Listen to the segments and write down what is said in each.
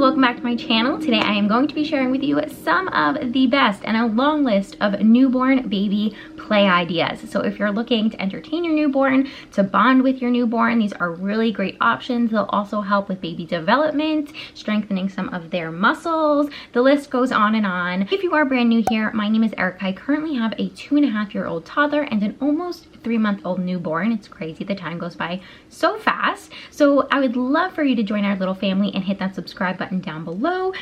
welcome back to my channel. Today I am going to be sharing with you some of the best and a long list of newborn baby play ideas. So if you're looking to entertain your newborn, to bond with your newborn, these are really great options. They'll also help with baby development, strengthening some of their muscles. The list goes on and on. If you are brand new here, my name is Erica. I currently have a 2.5-year-old toddler and an almost 3-month-old newborn. It's crazy, the time goes by so fast. So I would love for you to join our little family and hit that subscribe button down below,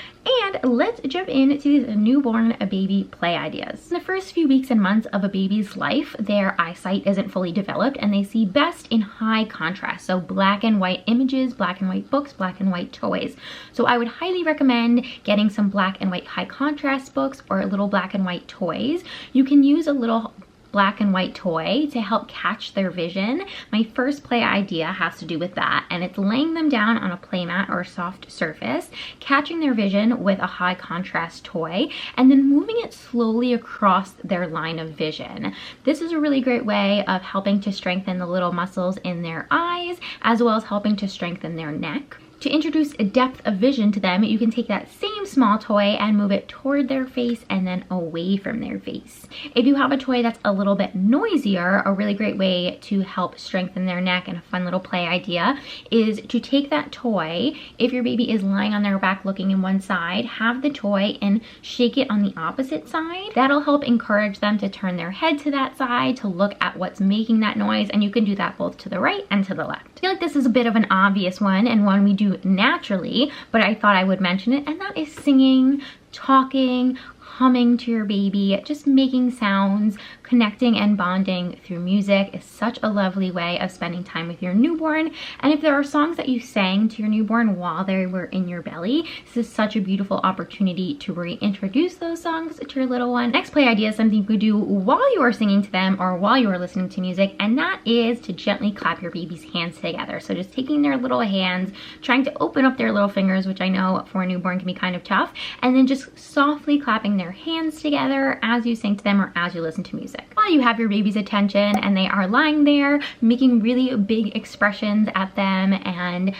and let's jump into these newborn baby play ideas. In the first few weeks and months of a baby's life, their eyesight isn't fully developed and they see best in high contrast. So black and white images, black and white books, black and white toys. So I would highly recommend getting some black and white high contrast books or little black and white toys. You can use a little black and white toy to help catch their vision. My first play idea has to do with that, and it's laying them down on a playmat or a soft surface, catching their vision with a high contrast toy, and then moving it slowly across their line of vision. This is a really great way of helping to strengthen the little muscles in their eyes, as well as helping to strengthen their neck. To introduce a depth of vision to them, you can take that same small toy and move it toward their face and then away from their face. If you have a toy that's a little bit noisier, a really great way to help strengthen their neck and a fun little play idea is to take that toy. If your baby is lying on their back looking in one side, have the toy and shake it on the opposite side. That'll help encourage them to turn their head to that side to look at what's making that noise, and you can do that both to the right and to the left. I feel like this is a bit of an obvious one and one we do naturally, but I thought I would mention it, and that is singing, talking, humming to your baby, just making sounds. Connecting and bonding through music is such a lovely way of spending time with your newborn. And if there are songs that you sang to your newborn while they were in your belly, this is such a beautiful opportunity to reintroduce those songs to your little one. Next play idea is something you could do while you are singing to them or while you are listening to music, and that is to gently clap your baby's hands together. So just taking their little hands, trying to open up their little fingers, which I know for a newborn can be kind of tough, and then just softly clapping their hands together as you sing to them or as you listen to music. While you have your baby's attention and they are lying there making really big expressions at them and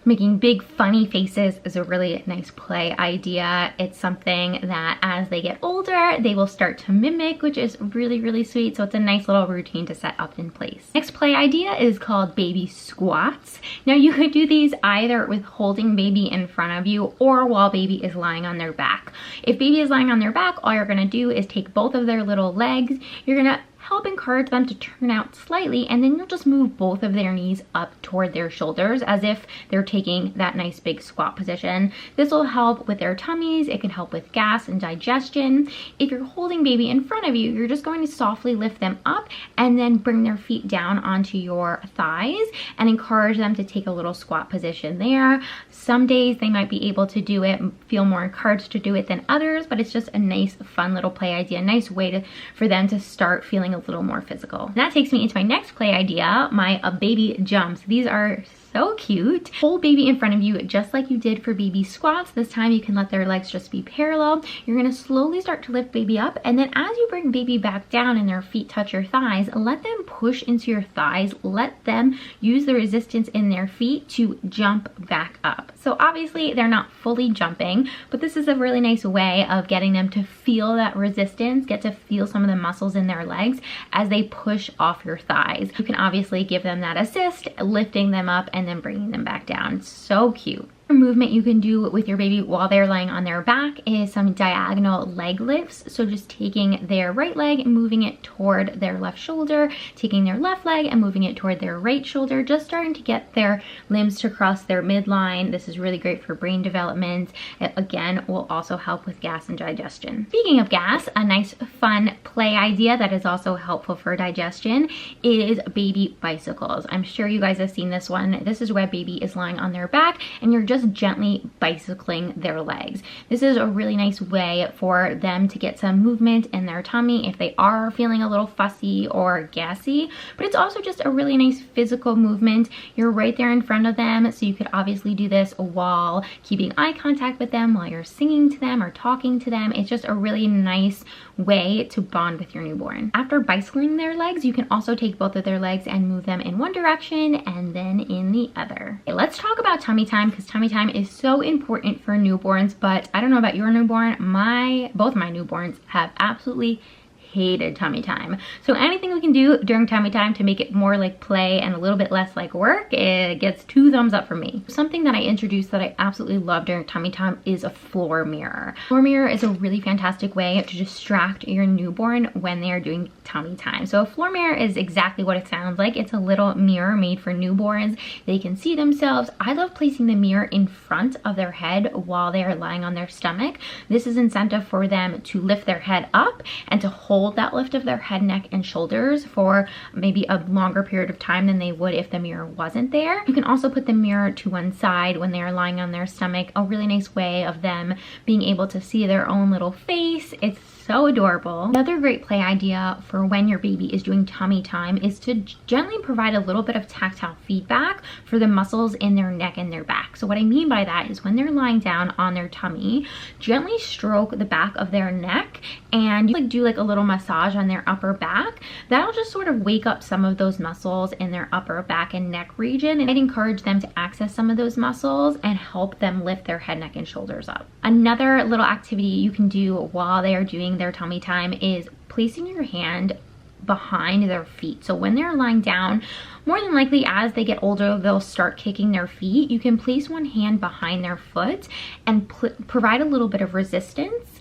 making big funny faces is a really nice play idea. It's something that as they get older, they will start to mimic, which is really, really sweet. So it's a nice little routine to set up in place. Next play idea is called baby squats. Now you could do these either with holding baby in front of you or while baby is lying on their back. If baby is lying on their back, all you're gonna do is take both of their little legs. You're gonna help encourage them to turn out slightly, and then you'll just move both of their knees up toward their shoulders as if they're taking that nice big squat position. This will help with their tummies. It can help with gas and digestion. If you're holding baby in front of you, you're just going to softly lift them up and then bring their feet down onto your thighs and encourage them to take a little squat position there. Some days they might be able to do it, feel more encouraged to do it than others, but it's just a nice, fun little play idea, a nice way for them to start feeling a little more physical. And that takes me into my next play idea, my baby jumps. These are so cute. Hold baby in front of you just like you did for baby squats. This time you can let their legs just be parallel. You're gonna slowly start to lift baby up, and then as you bring baby back down and their feet touch your thighs, let them push into your thighs. Let them use the resistance in their feet to jump back up. So obviously they're not fully jumping, but this is a really nice way of getting them to feel that resistance, get to feel some of the muscles in their legs as they push off your thighs. You can obviously give them that assist, lifting them up and then bringing them back down. So cute. Movement you can do with your baby while they're lying on their back is some diagonal leg lifts. So just taking their right leg and moving it toward their left shoulder, taking their left leg and moving it toward their right shoulder, just starting to get their limbs to cross their midline. This is really great for brain development. It, again, will also help with gas and digestion. Speaking of gas, a nice fun play idea that is also helpful for digestion is baby bicycles. I'm sure you guys have seen this one. This is where baby is lying on their back and you're just gently bicycling their legs. This is a really nice way for them to get some movement in their tummy if they are feeling a little fussy or gassy, but it's also just a really nice physical movement. You're right there in front of them, so you could obviously do this while keeping eye contact with them, while you're singing to them or talking to them. It's just a really nice way to bond with your newborn. After bicycling their legs, you can also take both of their legs and move them in one direction and then in the other. Okay, let's talk about tummy time, because tummy tummy time is so important for newborns, but I don't know about your newborn. Both my newborns have absolutely hated tummy time. So anything we can do during tummy time to make it more like play and a little bit less like work, it gets 2 thumbs up from me. Something that I introduced that I absolutely love during tummy time is a floor mirror. Floor mirror is a really fantastic way to distract your newborn when they are doing tummy time. So a floor mirror is exactly what it sounds like. It's a little mirror made for newborns. They can see themselves. I love placing the mirror in front of their head while they are lying on their stomach. This is incentive for them to lift their head up and to hold that lift of their head, neck, and shoulders for maybe a longer period of time than they would if the mirror wasn't there. You can also put the mirror to one side when they are lying on their stomach, a really nice way of them being able to see their own little face. It's so adorable. Another great play idea for when your baby is doing tummy time is to gently provide a little bit of tactile feedback for the muscles in their neck and their back. So what I mean by that is when they're lying down on their tummy, gently stroke the back of their neck and do like a little massage on their upper back. That'll just sort of wake up some of those muscles in their upper back and neck region, and I'd encourage them to access some of those muscles and help them lift their head, neck, and shoulders up. Another little activity you can do while they are doing their tummy time is placing your hand behind their feet. So when they're lying down, more than likely as they get older, they'll start kicking their feet. You can place one hand behind their foot and provide a little bit of resistance.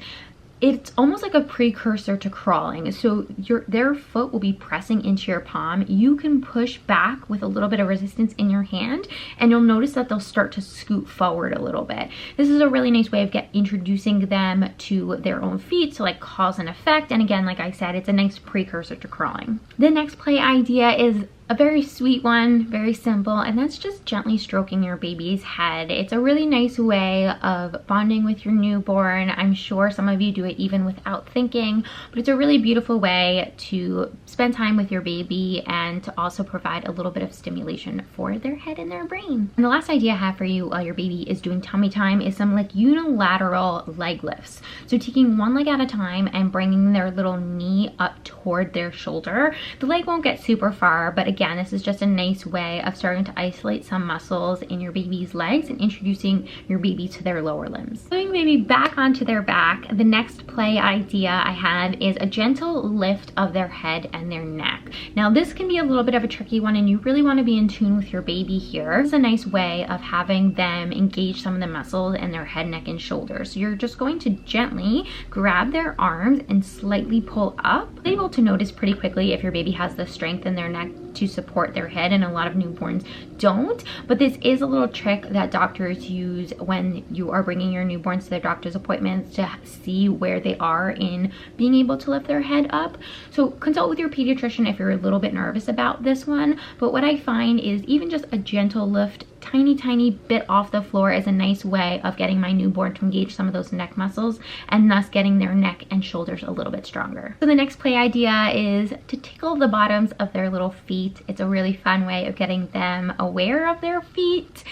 It's almost like a precursor to crawling. So their foot will be pressing into your palm. You can push back with a little bit of resistance in your hand, and you'll notice that they'll start to scoot forward a little bit. This is a really nice way of introducing them to their own feet, so like cause and effect. And again, like I said, it's a nice precursor to crawling. The next play idea is a very sweet one, very simple, and that's just gently stroking your baby's head. It's a really nice way of bonding with your newborn. I'm sure some of you do it even without thinking, but it's a really beautiful way to spend time with your baby and to also provide a little bit of stimulation for their head and their brain. And the last idea I have for you while your baby is doing tummy time is some like unilateral leg lifts. So taking one leg at a time and bringing their little knee up toward their shoulder. The leg won't get super far, but again, this is just a nice way of starting to isolate some muscles in your baby's legs and introducing your baby to their lower limbs. Putting baby back onto their back, the next play idea I have is a gentle lift of their head and their neck. Now this can be a little bit of a tricky one, and you really want to be in tune with your baby here. It's a nice way of having them engage some of the muscles in their head, neck, and shoulders. So you're just going to gently grab their arms and slightly pull up. You're able to notice pretty quickly if your baby has the strength in their neck to support their head, and a lot of newborns don't. But this is a little trick that doctors use when you are bringing your newborns to their doctor's appointments to see where they are in being able to lift their head up. So consult with your pediatrician if you're a little bit nervous about this one. But what I find is even just a gentle lift, tiny bit off the floor, is a nice way of getting my newborn to engage some of those neck muscles and thus getting their neck and shoulders a little bit stronger. So the next play idea is to tickle the bottoms of their little feet. It's a really fun way of getting them aware of their feet,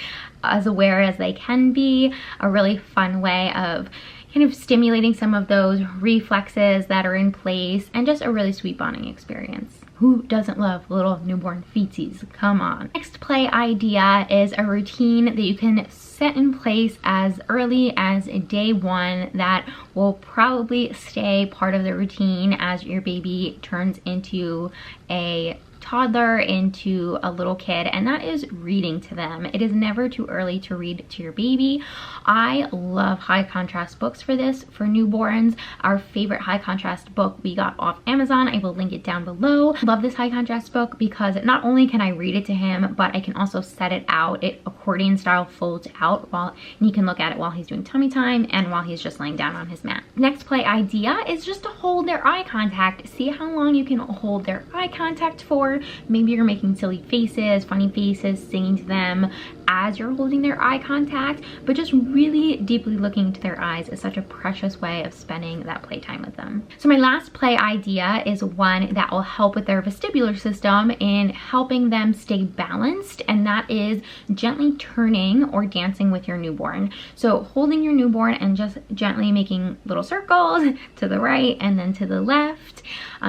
as aware as they can be. A really fun way of kind of stimulating some of those reflexes that are in place, and just a really sweet bonding experience. Who doesn't love little newborn feetsies? Come on. Next play idea is a routine that you can set in place as early as day 1 that will probably stay part of the routine as your baby turns into a toddler, into a little kid, and that is reading to them. It is never too early to read to your baby. I love high contrast books for this, for newborns. Our favorite high contrast book we got off Amazon. I will link it down below. Love this high contrast book because not only can I read it to him, but I can also set it out. It accordion style folds out and you can look at it while he's doing tummy time and while he's just laying down on his mat. Next play idea is just to hold their eye contact. See how long you can hold their eye contact for. Maybe you're making silly faces, funny faces, singing to them as you're holding their eye contact, but just really deeply looking into their eyes is such a precious way of spending that playtime with them. So my last play idea is one that will help with their vestibular system in helping them stay balanced, and that is gently turning or dancing with your newborn. So holding your newborn and just gently making little circles to the right and then to the left.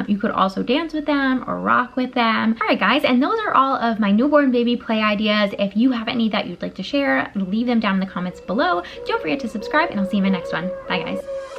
You could also dance with them or rock with them. All right guys, and those are all of my newborn baby play ideas. If you have any me that you'd like to share, leave them down in the comments below. Don't forget to subscribe, and I'll see you in my next one. Bye guys.